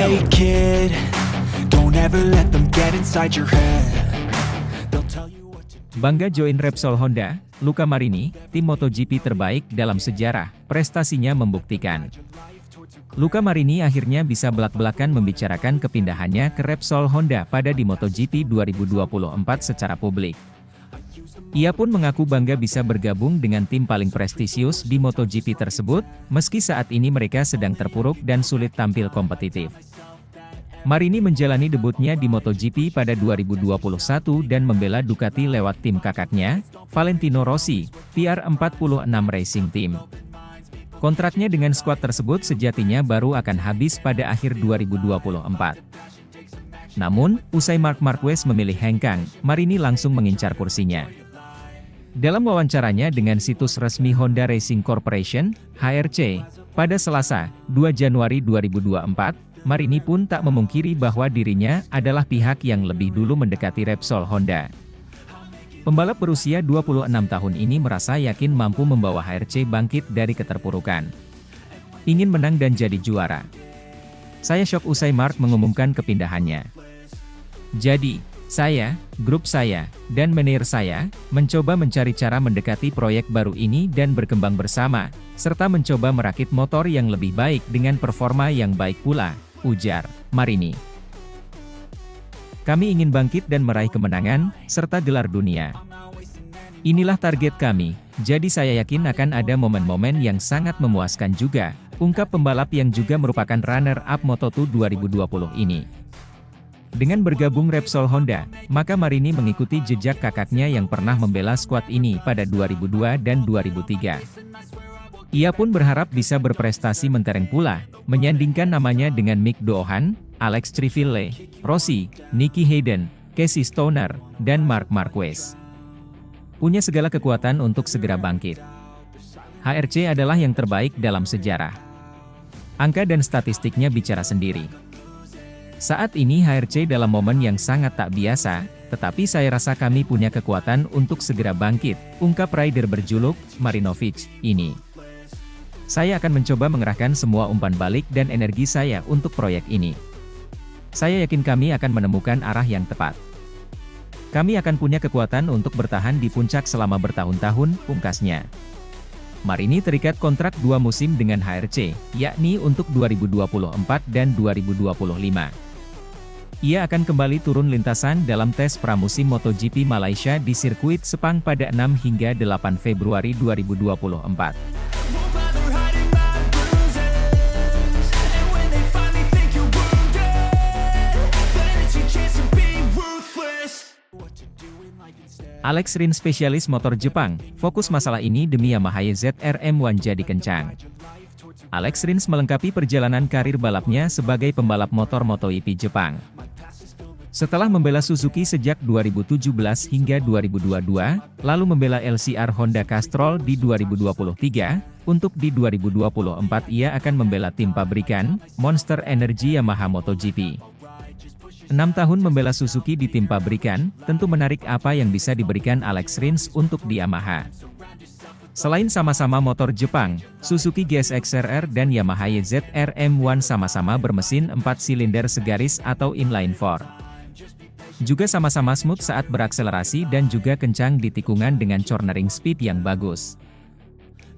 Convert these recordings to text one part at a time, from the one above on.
Hey kid, don't ever let them get inside your head. They'll tell you what to do. Bangga join Repsol Honda, Luca Marini, tim MotoGP terbaik dalam sejarah, prestasinya membuktikan. Luca Marini akhirnya bisa belak-belakan membicarakan kepindahannya ke Repsol Honda pada di MotoGP 2024 secara publik. Ia pun mengaku bangga bisa bergabung dengan tim paling prestisius di MotoGP tersebut, meski saat ini mereka sedang terpuruk dan sulit tampil kompetitif. Marini menjalani debutnya di MotoGP pada 2021 dan membela Ducati lewat tim kakaknya, Valentino Rossi, VR46 Racing Team. Kontraknya dengan skuad tersebut sejatinya baru akan habis pada akhir 2024. Namun, usai Marc Marquez memilih hengkang, Marini langsung mengincar kursinya. Dalam wawancaranya dengan situs resmi Honda Racing Corporation, HRC, pada Selasa, 2 Januari 2024, Marini pun tak memungkiri bahwa dirinya adalah pihak yang lebih dulu mendekati Repsol Honda. Pembalap berusia 26 tahun ini merasa yakin mampu membawa HRC bangkit dari keterpurukan. Ingin menang dan jadi juara. Saya syok usai Marc mengumumkan kepindahannya. Jadi, saya, grup saya, dan manajer saya, mencoba mencari cara mendekati proyek baru ini dan berkembang bersama, serta mencoba merakit motor yang lebih baik dengan performa yang baik pula, ujar Marini. Kami ingin bangkit dan meraih kemenangan, serta gelar dunia. Inilah target kami, jadi saya yakin akan ada momen-momen yang sangat memuaskan juga, ungkap pembalap yang juga merupakan runner-up Moto2 2020 ini. Dengan bergabung Repsol Honda, maka Marini mengikuti jejak kakaknya yang pernah membela skuad ini pada 2002 dan 2003. Ia pun berharap bisa berprestasi mentereng pula, menyandingkan namanya dengan Mick Doohan, Alex Criville, Rossi, Nicky Hayden, Casey Stoner, dan Marc Marquez. Punya segala kekuatan untuk segera bangkit. HRC adalah yang terbaik dalam sejarah. Angka dan statistiknya bicara sendiri. Saat ini HRC dalam momen yang sangat tak biasa, tetapi saya rasa kami punya kekuatan untuk segera bangkit, ungkap rider berjuluk Marinovic ini. Saya akan mencoba mengerahkan semua umpan balik dan energi saya untuk proyek ini. Saya yakin kami akan menemukan arah yang tepat. Kami akan punya kekuatan untuk bertahan di puncak selama bertahun-tahun, pungkasnya. Marini terikat kontrak 2 musim dengan HRC, yakni untuk 2024 dan 2025. Ia akan kembali turun lintasan dalam tes pramusim MotoGP Malaysia di sirkuit Sepang pada 6 hingga 8 Februari 2024. Alex Rins spesialis motor Jepang, fokus masalah ini demi Yamaha ZR-M1 jadi kencang. Alex Rins melengkapi perjalanan karir balapnya sebagai pembalap motor MotoGP Jepang. Setelah membela Suzuki sejak 2017 hingga 2022, lalu membela LCR Honda Castrol di 2023, untuk di 2024 ia akan membela tim pabrikan, Monster Energy Yamaha MotoGP. 6 tahun membela Suzuki di tim pabrikan, tentu menarik apa yang bisa diberikan Alex Rins untuk di Yamaha. Selain sama-sama motor Jepang, Suzuki GSX-RR dan Yamaha YZR-M1 sama-sama bermesin 4 silinder segaris atau inline-4. Juga sama-sama smooth saat berakselerasi dan juga kencang di tikungan dengan cornering speed yang bagus.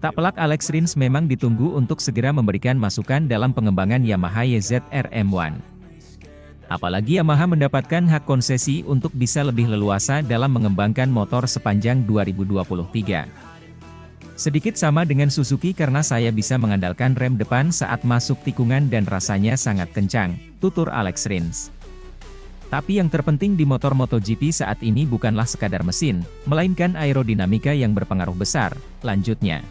Tak pelak Alex Rins memang ditunggu untuk segera memberikan masukan dalam pengembangan Yamaha YZR-M1. Apalagi Yamaha mendapatkan hak konsesi untuk bisa lebih leluasa dalam mengembangkan motor sepanjang 2023. Sedikit sama dengan Suzuki karena saya bisa mengandalkan rem depan saat masuk tikungan dan rasanya sangat kencang, tutur Alex Rins. Tapi yang terpenting di motor MotoGP saat ini bukanlah sekadar mesin, melainkan aerodinamika yang berpengaruh besar, lanjutnya.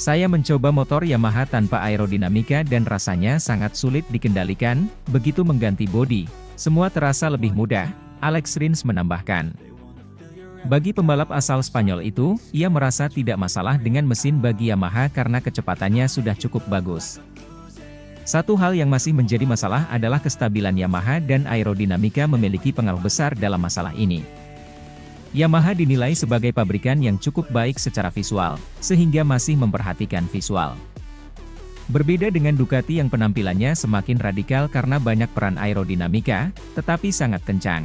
Saya mencoba motor Yamaha tanpa aerodinamika dan rasanya sangat sulit dikendalikan, begitu mengganti bodi, semua terasa lebih mudah, Alex Rins menambahkan. Bagi pembalap asal Spanyol itu, ia merasa tidak masalah dengan mesin bagi Yamaha karena kecepatannya sudah cukup bagus. Satu hal yang masih menjadi masalah adalah kestabilan Yamaha dan aerodinamika memiliki pengaruh besar dalam masalah ini. Yamaha dinilai sebagai pabrikan yang cukup baik secara visual, sehingga masih memperhatikan visual. Berbeda dengan Ducati yang penampilannya semakin radikal karena banyak peran aerodinamika, tetapi sangat kencang.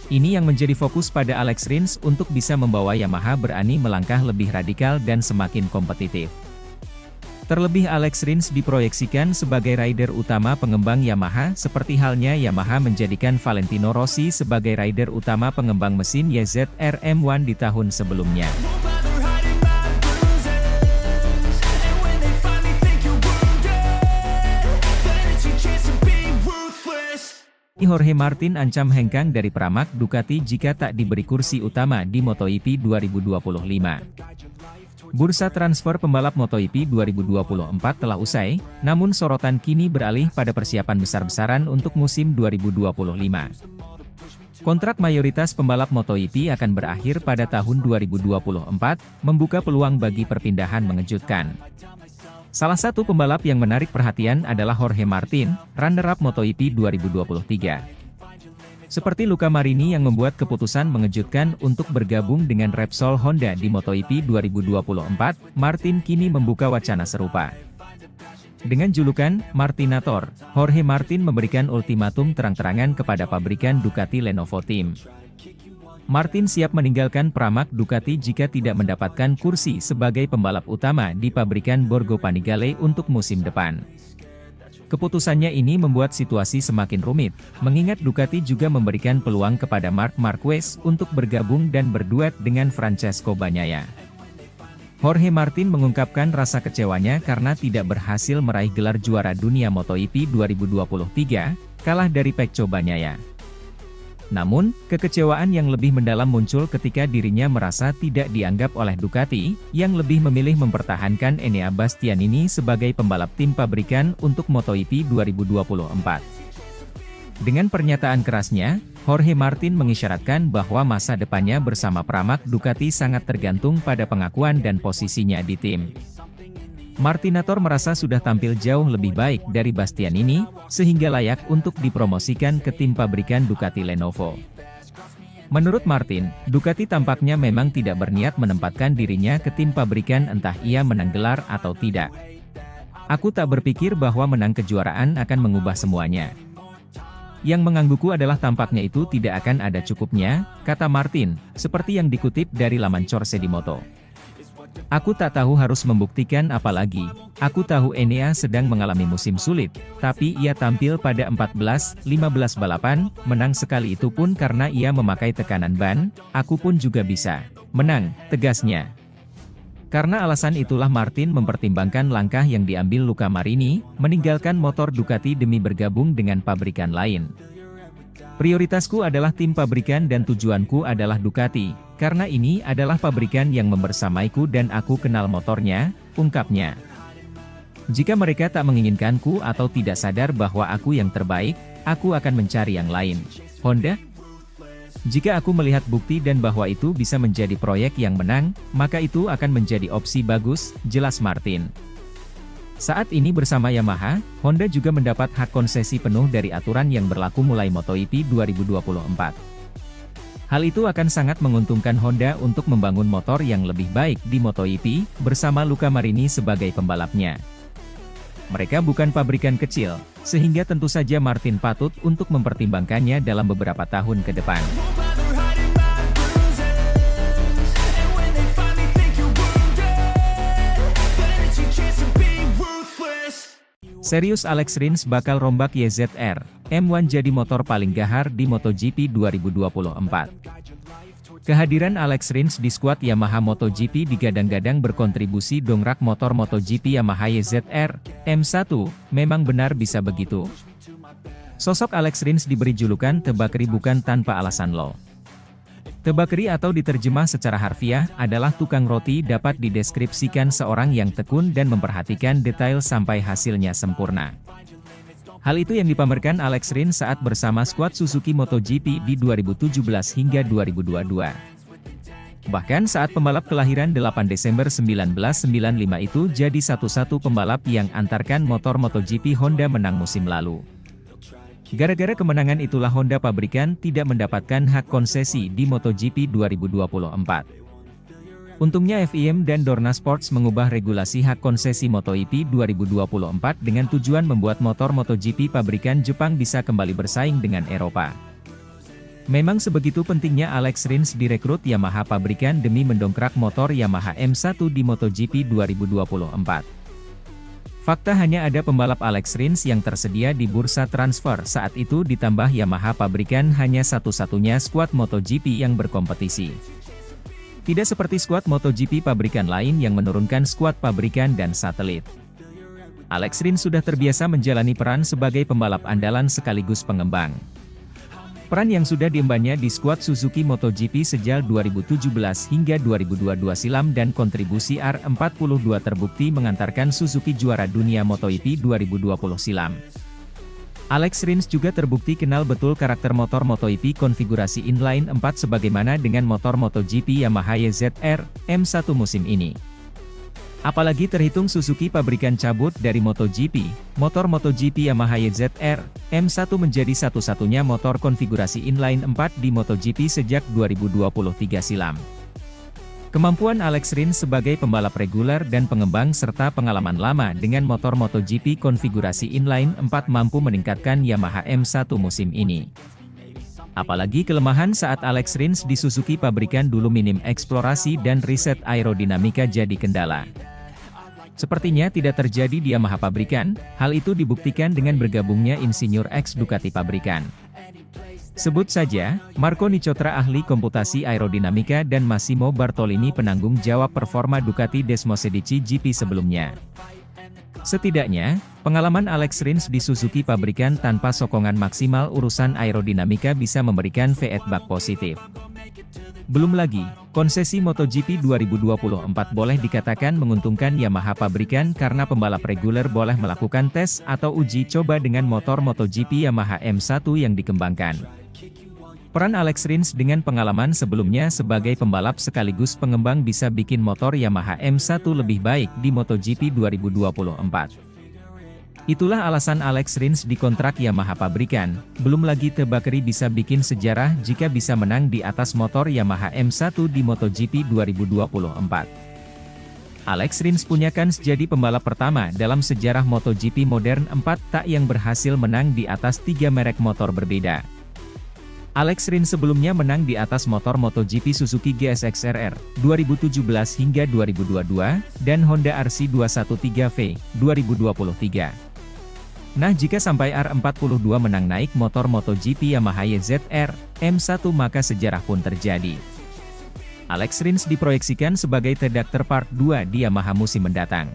Ini yang menjadi fokus pada Alex Rins untuk bisa membawa Yamaha berani melangkah lebih radikal dan semakin kompetitif. Terlebih Alex Rins diproyeksikan sebagai rider utama pengembang Yamaha seperti halnya Yamaha menjadikan Valentino Rossi sebagai rider utama pengembang mesin YZR M1 di tahun sebelumnya. Jorge Martin ancam hengkang dari Pramac Ducati jika tak diberi kursi utama di MotoGP 2025. Bursa transfer pembalap MotoGP 2024 telah usai, namun sorotan kini beralih pada persiapan besar-besaran untuk musim 2025. Kontrak mayoritas pembalap MotoGP akan berakhir pada tahun 2024, membuka peluang bagi perpindahan mengejutkan. Salah satu pembalap yang menarik perhatian adalah Jorge Martin, runner-up MotoGP 2023. Seperti Luca Marini yang membuat keputusan mengejutkan untuk bergabung dengan Repsol Honda di MotoGP 2024, Martin kini membuka wacana serupa. Dengan julukan Martinator, Jorge Martin memberikan ultimatum terang-terangan kepada pabrikan Ducati Lenovo Team. Martin siap meninggalkan Pramac Ducati jika tidak mendapatkan kursi sebagai pembalap utama di pabrikan Borgo Panigale untuk musim depan. Keputusannya ini membuat situasi semakin rumit, mengingat Ducati juga memberikan peluang kepada Marc Marquez untuk bergabung dan berduet dengan Francesco Bagnaia. Jorge Martin mengungkapkan rasa kecewanya karena tidak berhasil meraih gelar juara dunia MotoGP 2023, kalah dari Pecco Bagnaia. Namun, kekecewaan yang lebih mendalam muncul ketika dirinya merasa tidak dianggap oleh Ducati, yang lebih memilih mempertahankan Enea Bastianini sebagai pembalap tim pabrikan untuk MotoGP 2024. Dengan pernyataan kerasnya, Jorge Martin mengisyaratkan bahwa masa depannya bersama Pramac Ducati sangat tergantung pada pengakuan dan posisinya di tim. Martinator merasa sudah tampil jauh lebih baik dari Bastianini, sehingga layak untuk dipromosikan ke tim pabrikan Ducati Lenovo. Menurut Martin, Ducati tampaknya memang tidak berniat menempatkan dirinya ke tim pabrikan entah ia menang gelar atau tidak. Aku tak berpikir bahwa menang kejuaraan akan mengubah semuanya. Yang menggangguku adalah tampaknya itu tidak akan ada cukupnya, kata Martin, seperti yang dikutip dari laman Corse di Moto. Aku tak tahu harus membuktikan apa lagi. Aku tahu Enea sedang mengalami musim sulit, tapi ia tampil pada 14-15 balapan, menang sekali itu pun karena ia memakai tekanan ban, aku pun juga bisa menang, tegasnya. Karena alasan itulah Martin mempertimbangkan langkah yang diambil Luca Marini, meninggalkan motor Ducati demi bergabung dengan pabrikan lain. Prioritasku adalah tim pabrikan dan tujuanku adalah Ducati, karena ini adalah pabrikan yang membersamaiku dan aku kenal motornya, ungkapnya. Jika mereka tak menginginkanku atau tidak sadar bahwa aku yang terbaik, aku akan mencari yang lain. Honda? Jika aku melihat bukti dan bahwa itu bisa menjadi proyek yang menang, maka itu akan menjadi opsi bagus, jelas Martin. Saat ini bersama Yamaha, Honda juga mendapat hak konsesi penuh dari aturan yang berlaku mulai MotoGP 2024. Hal itu akan sangat menguntungkan Honda untuk membangun motor yang lebih baik di MotoGP, bersama Luca Marini sebagai pembalapnya. Mereka bukan pabrikan kecil, sehingga tentu saja Martin patut untuk mempertimbangkannya dalam beberapa tahun ke depan. Serius Alex Rins bakal rombak YZR M1 jadi motor paling gahar di MotoGP 2024. Kehadiran Alex Rins di skuad Yamaha MotoGP digadang-gadang berkontribusi dongkrak motor MotoGP Yamaha YZR M1, memang benar bisa begitu. Sosok Alex Rins diberi julukan Tebakri bukan tanpa alasan loh. Tebakri atau diterjemah secara harfiah adalah tukang roti, dapat dideskripsikan seorang yang tekun dan memperhatikan detail sampai hasilnya sempurna. Hal itu yang dipamerkan Alex Rins saat bersama skuad Suzuki MotoGP di 2017 hingga 2022. Bahkan saat pembalap kelahiran 8 Desember 1995 itu jadi satu-satu pembalap yang antarkan motor MotoGP Honda menang musim lalu. Gara-gara kemenangan itulah Honda pabrikan tidak mendapatkan hak konsesi di MotoGP 2024. Untungnya FIM dan Dorna Sports mengubah regulasi hak konsesi MotoGP 2024 dengan tujuan membuat motor MotoGP pabrikan Jepang bisa kembali bersaing dengan Eropa. Memang sebegitu pentingnya Alex Rins direkrut Yamaha pabrikan demi mendongkrak motor Yamaha M1 di MotoGP 2024. Fakta hanya ada pembalap Alex Rins yang tersedia di bursa transfer saat itu ditambah Yamaha pabrikan hanya satu-satunya skuad MotoGP yang berkompetisi. Tidak seperti skuad MotoGP pabrikan lain yang menurunkan skuad pabrikan dan satelit. Alex Rins sudah terbiasa menjalani peran sebagai pembalap andalan sekaligus pengembang. Peran yang sudah diembannya di skuad Suzuki MotoGP sejak 2017 hingga 2022 silam dan kontribusi R42 terbukti mengantarkan Suzuki juara dunia MotoGP 2020 silam. Alex Rins juga terbukti kenal betul karakter motor MotoGP konfigurasi inline 4 sebagaimana dengan motor MotoGP Yamaha YZR M1 musim ini. Apalagi terhitung Suzuki pabrikan cabut dari MotoGP, motor MotoGP Yamaha YZR M1 menjadi satu-satunya motor konfigurasi inline 4 di MotoGP sejak 2023 silam. Kemampuan Alex Rins sebagai pembalap reguler dan pengembang serta pengalaman lama dengan motor MotoGP konfigurasi inline 4 mampu meningkatkan Yamaha M1 musim ini. Apalagi kelemahan saat Alex Rins di Suzuki pabrikan dulu minim eksplorasi dan riset aerodinamika jadi kendala. Sepertinya tidak terjadi di Yamaha pabrikan, hal itu dibuktikan dengan bergabungnya insinyur ex Ducati pabrikan. Sebut saja, Marco Nicotra ahli komputasi aerodinamika dan Massimo Bartolini penanggung jawab performa Ducati Desmosedici GP sebelumnya. Setidaknya, pengalaman Alex Rins di Suzuki pabrikan tanpa sokongan maksimal urusan aerodinamika bisa memberikan feedback positif. Belum lagi, konsesi MotoGP 2024 boleh dikatakan menguntungkan Yamaha pabrikan karena pembalap reguler boleh melakukan tes atau uji coba dengan motor MotoGP Yamaha M1 yang dikembangkan. Peran Alex Rins dengan pengalaman sebelumnya sebagai pembalap sekaligus pengembang bisa bikin motor Yamaha M1 lebih baik di MotoGP 2024. Itulah alasan Alex Rins dikontrak Yamaha pabrikan, belum lagi Tebakeri bisa bikin sejarah jika bisa menang di atas motor Yamaha M1 di MotoGP 2024. Alex Rins punya kans jadi pembalap pertama dalam sejarah MotoGP modern 4 tak yang berhasil menang di atas 3 merek motor berbeda. Alex Rins sebelumnya menang di atas motor MotoGP Suzuki GSX-RR 2017 hingga 2022, dan Honda RC213V 2023. Nah jika sampai R42 menang naik motor MotoGP Yamaha YZR M1 maka sejarah pun terjadi. Alex Rins diproyeksikan sebagai Tedak Part 2 di Yamaha musim mendatang.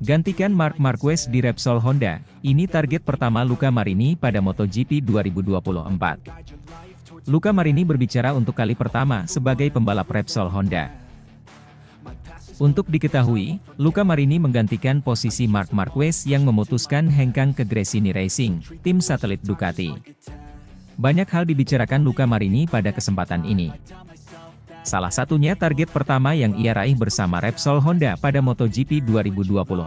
Gantikan Marc Marquez di Repsol Honda, ini target pertama Luca Marini pada MotoGP 2024. Luca Marini berbicara untuk kali pertama sebagai pembalap Repsol Honda. Untuk diketahui, Luca Marini menggantikan posisi Marc Marquez yang memutuskan hengkang ke Gresini Racing, tim satelit Ducati. Banyak hal dibicarakan Luca Marini pada kesempatan ini. Salah satunya target pertama yang ia raih bersama Repsol Honda pada MotoGP 2024.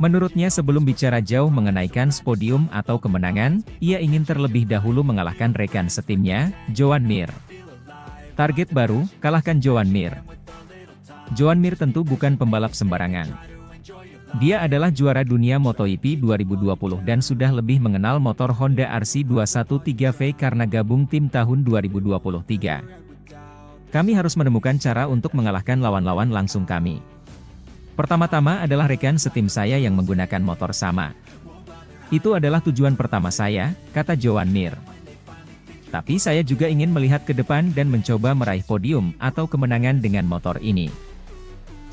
Menurutnya sebelum bicara jauh mengenai kans podium atau kemenangan, ia ingin terlebih dahulu mengalahkan rekan setimnya, Joan Mir. Target baru, kalahkan Joan Mir. Joan Mir tentu bukan pembalap sembarangan. Dia adalah juara dunia MotoGP 2020 dan sudah lebih mengenal motor Honda RC213V karena gabung tim tahun 2023. Kami harus menemukan cara untuk mengalahkan lawan-lawan langsung kami. Pertama-tama adalah rekan setim saya yang menggunakan motor sama. Itu adalah tujuan pertama saya, kata Joan Mir. Tapi saya juga ingin melihat ke depan dan mencoba meraih podium atau kemenangan dengan motor ini.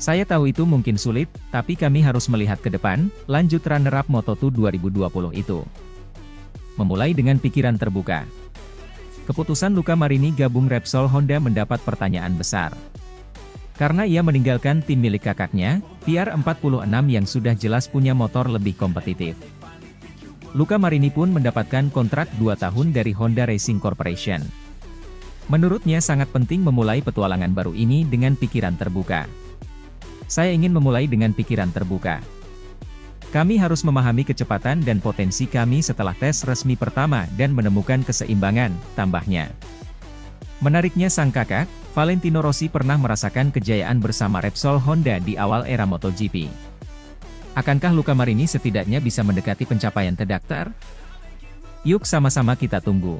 Saya tahu itu mungkin sulit, tapi kami harus melihat ke depan, lanjut runner-up Moto2 2020 itu. Memulai dengan pikiran terbuka. Keputusan Luca Marini gabung Repsol Honda mendapat pertanyaan besar. Karena ia meninggalkan tim milik kakaknya, VR46 yang sudah jelas punya motor lebih kompetitif. Luca Marini pun mendapatkan kontrak 2 tahun dari Honda Racing Corporation. Menurutnya sangat penting memulai petualangan baru ini dengan pikiran terbuka. Saya ingin memulai dengan pikiran terbuka. Kami harus memahami kecepatan dan potensi kami setelah tes resmi pertama dan menemukan keseimbangan, tambahnya. Menariknya sang kakak, Valentino Rossi pernah merasakan kejayaan bersama Repsol Honda di awal era MotoGP. Akankah Luca Marini setidaknya bisa mendekati pencapaian terdaftar? Yuk sama-sama kita tunggu.